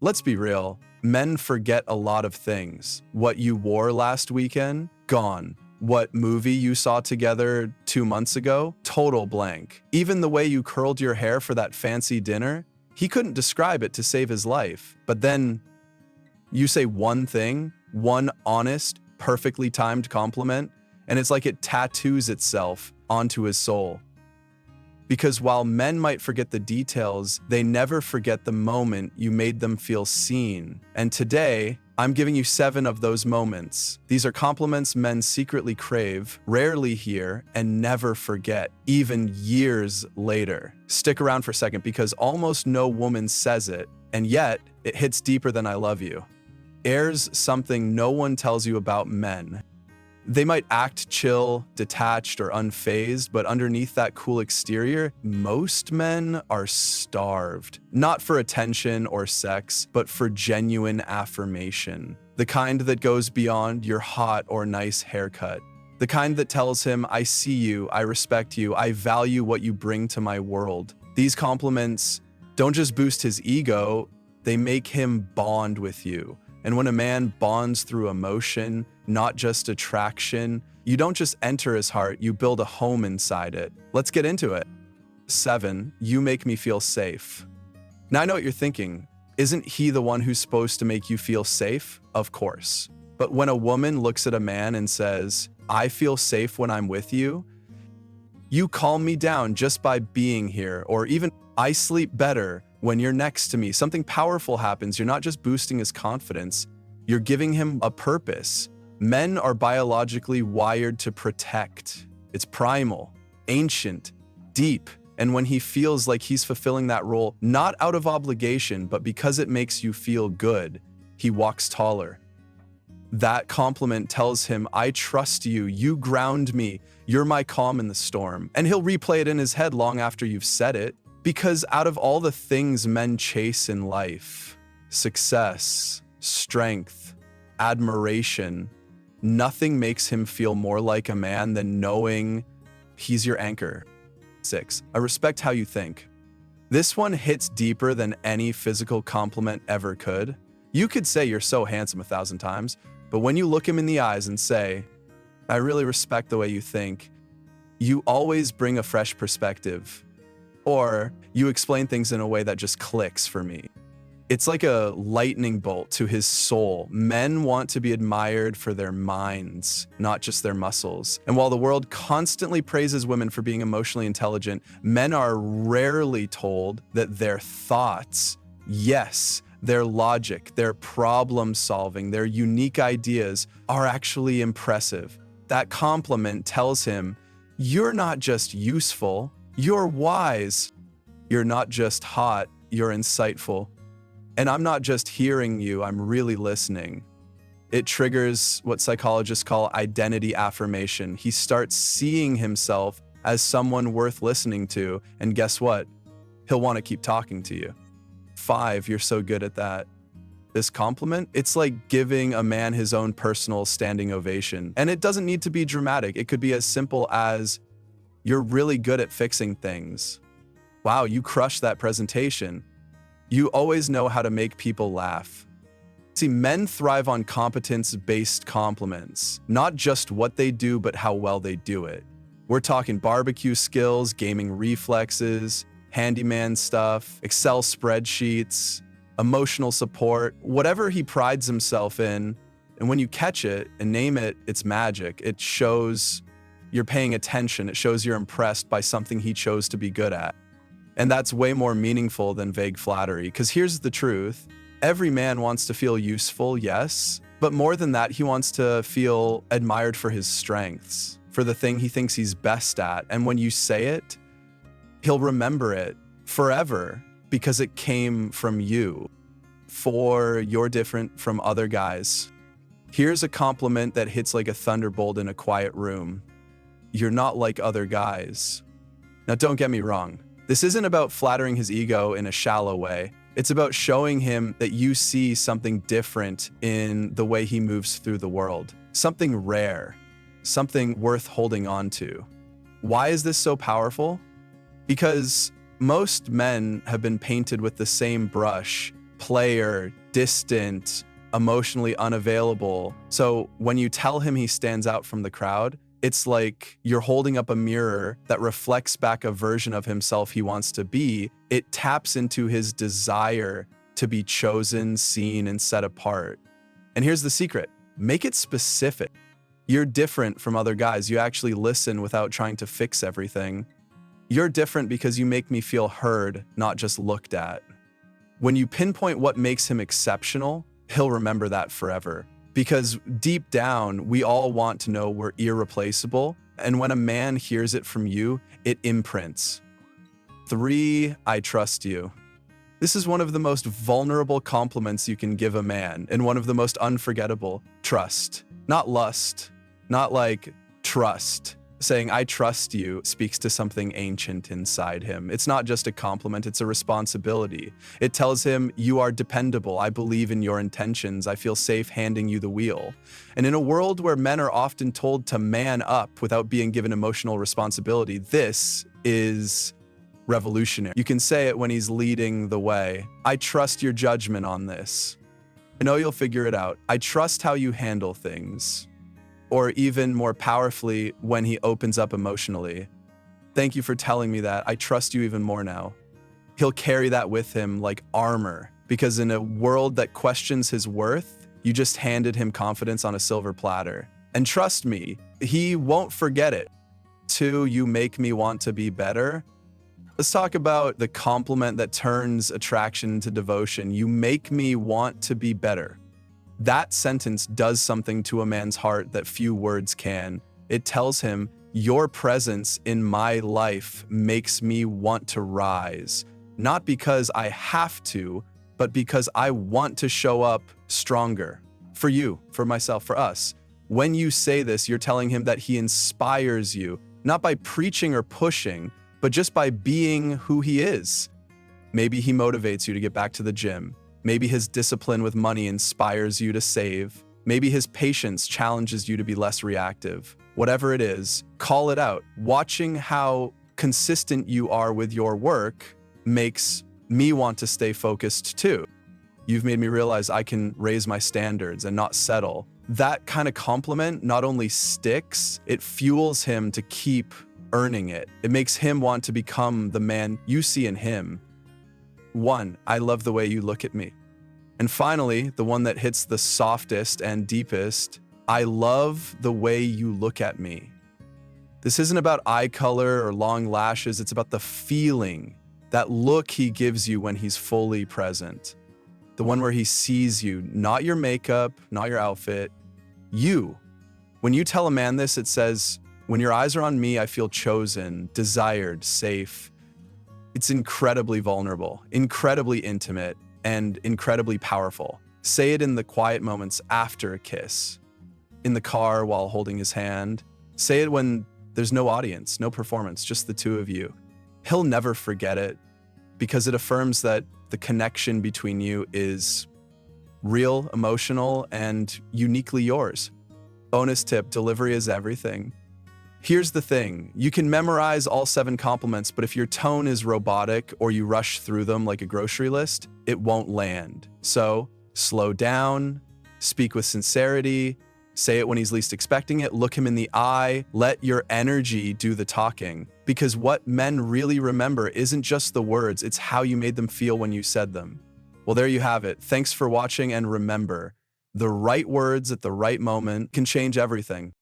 Let's be real. Men forget a lot of things. What you wore last weekend? Gone. What movie you saw together 2 months ago? Total blank. Even the way you curled your hair for that fancy dinner? He couldn't describe it to save his life. But then you say one thing, one honest, perfectly timed compliment, and it's like it tattoos itself onto his soul. Because while men might forget the details, they never forget the moment you made them feel seen. And today, I'm giving you 7 of those moments. These are compliments men secretly crave, rarely hear, and never forget, even years later. Stick around for a second because almost no woman says it, and yet it hits deeper than I love you. Here's something no one tells you about men. They might act chill, detached, or unfazed, but underneath that cool exterior, most men are starved. Not for attention or sex, but for genuine affirmation. The kind that goes beyond your hot or nice haircut. The kind that tells him, I see you, I respect you, I value what you bring to my world. These compliments don't just boost his ego, they make him bond with you. And when a man bonds through emotion, not just attraction, you don't just enter his heart, you build a home inside it. Let's get into it. 7, you make me feel safe. Now I know what you're thinking. Isn't he the one who's supposed to make you feel safe? Of course. But when a woman looks at a man and says, I feel safe when I'm with you, you calm me down just by being here, or even I sleep better when you're next to me. Something powerful happens. You're not just boosting his confidence, you're giving him a purpose. Men are biologically wired to protect. It's primal, ancient, deep. And when he feels like he's fulfilling that role, not out of obligation, but because it makes you feel good, he walks taller. That compliment tells him, I trust you, you ground me, you're my calm in the storm. And he'll replay it in his head long after you've said it. Because out of all the things men chase in life, success, strength, admiration, nothing makes him feel more like a man than knowing he's your anchor. 6, I respect how you think. This one hits deeper than any physical compliment ever could. You could say you're so handsome 1,000 times, but when you look him in the eyes and say, I really respect the way you think, you always bring a fresh perspective. Or you explain things in a way that just clicks for me. It's like a lightning bolt to his soul. Men want to be admired for their minds, not just their muscles. And while the world constantly praises women for being emotionally intelligent, men are rarely told that their thoughts, yes, their logic, their problem solving, their unique ideas are actually impressive. That compliment tells him, you're not just useful, you're wise. You're not just hot, you're insightful. And I'm not just hearing you, I'm really listening. It triggers what psychologists call identity affirmation. He starts seeing himself as someone worth listening to, and guess what? He'll want to keep talking to you. 5, you're so good at that. This compliment, it's like giving a man his own personal standing ovation. And it doesn't need to be dramatic. It could be as simple as, you're really good at fixing things. Wow, you crushed that presentation. You always know how to make people laugh. See, men thrive on competence-based compliments, not just what they do, but how well they do it. We're talking barbecue skills, gaming reflexes, handyman stuff, Excel spreadsheets, emotional support, whatever he prides himself in. And when you catch it and name it, it's magic. It shows you're paying attention. It shows you're impressed by something he chose to be good at. And that's way more meaningful than vague flattery. Because here's the truth. Every man wants to feel useful, yes, but more than that, he wants to feel admired for his strengths, for the thing he thinks he's best at. And when you say it, he'll remember it forever because it came from you. 4, you're different from other guys. Here's a compliment that hits like a thunderbolt in a quiet room. You're not like other guys. Now, don't get me wrong. This isn't about flattering his ego in a shallow way. It's about showing him that you see something different in the way he moves through the world. Something rare, something worth holding on to. Why is this so powerful? Because most men have been painted with the same brush player, distant, emotionally unavailable. So when you tell him he stands out from the crowd, it's like you're holding up a mirror that reflects back a version of himself he wants to be. It taps into his desire to be chosen, seen, and set apart. And here's the secret: make it specific. You're different from other guys. You actually listen without trying to fix everything. You're different because you make me feel heard, not just looked at. When you pinpoint what makes him exceptional, he'll remember that forever. Because deep down, we all want to know we're irreplaceable. And when a man hears it from you, it imprints. 3, I trust you. This is one of the most vulnerable compliments you can give a man, and one of the most unforgettable. Trust, not lust, not like trust. Saying, I trust you, speaks to something ancient inside him. It's not just a compliment, it's a responsibility. It tells him, you are dependable, I believe in your intentions, I feel safe handing you the wheel. And in a world where men are often told to man up without being given emotional responsibility, this is revolutionary. You can say it when he's leading the way. I trust your judgment on this. I know you'll figure it out. I trust how you handle things. Or even more powerfully, when he opens up emotionally. Thank you for telling me that. I trust you even more now. He'll carry that with him like armor, because in a world that questions his worth, you just handed him confidence on a silver platter. And trust me, he won't forget it. 2, you make me want to be better. Let's talk about the compliment that turns attraction into devotion. You make me want to be better. That sentence does something to a man's heart that few words can. It tells him, your presence in my life makes me want to rise. Not because I have to, but because I want to show up stronger. For you, for myself, for us. When you say this, you're telling him that he inspires you, not by preaching or pushing, but just by being who he is. Maybe he motivates you to get back to the gym. Maybe his discipline with money inspires you to save. Maybe his patience challenges you to be less reactive. Whatever it is, call it out. Watching how consistent you are with your work makes me want to stay focused too. You've made me realize I can raise my standards and not settle. That kind of compliment not only sticks, it fuels him to keep earning it. It makes him want to become the man you see in him. 1, I love the way you look at me. And finally, the one that hits the softest and deepest, I love the way you look at me. This isn't about eye color or long lashes, it's about the feeling, that look he gives you when he's fully present. The one where he sees you, not your makeup, not your outfit, you. When you tell a man this, it says, when your eyes are on me, I feel chosen, desired, safe. It's incredibly vulnerable, incredibly intimate, and incredibly powerful. Say it in the quiet moments after a kiss, in the car while holding his hand. Say it when there's no audience, no performance, just the two of you. He'll never forget it because it affirms that the connection between you is real, emotional, and uniquely yours. Bonus tip, delivery is everything. Here's the thing, you can memorize all 7 compliments, but if your tone is robotic or you rush through them like a grocery list, it won't land. So, slow down, speak with sincerity, say it when he's least expecting it, look him in the eye, let your energy do the talking. Because what men really remember isn't just the words, it's how you made them feel when you said them. Well, there you have it. Thanks for watching, and remember, the right words at the right moment can change everything.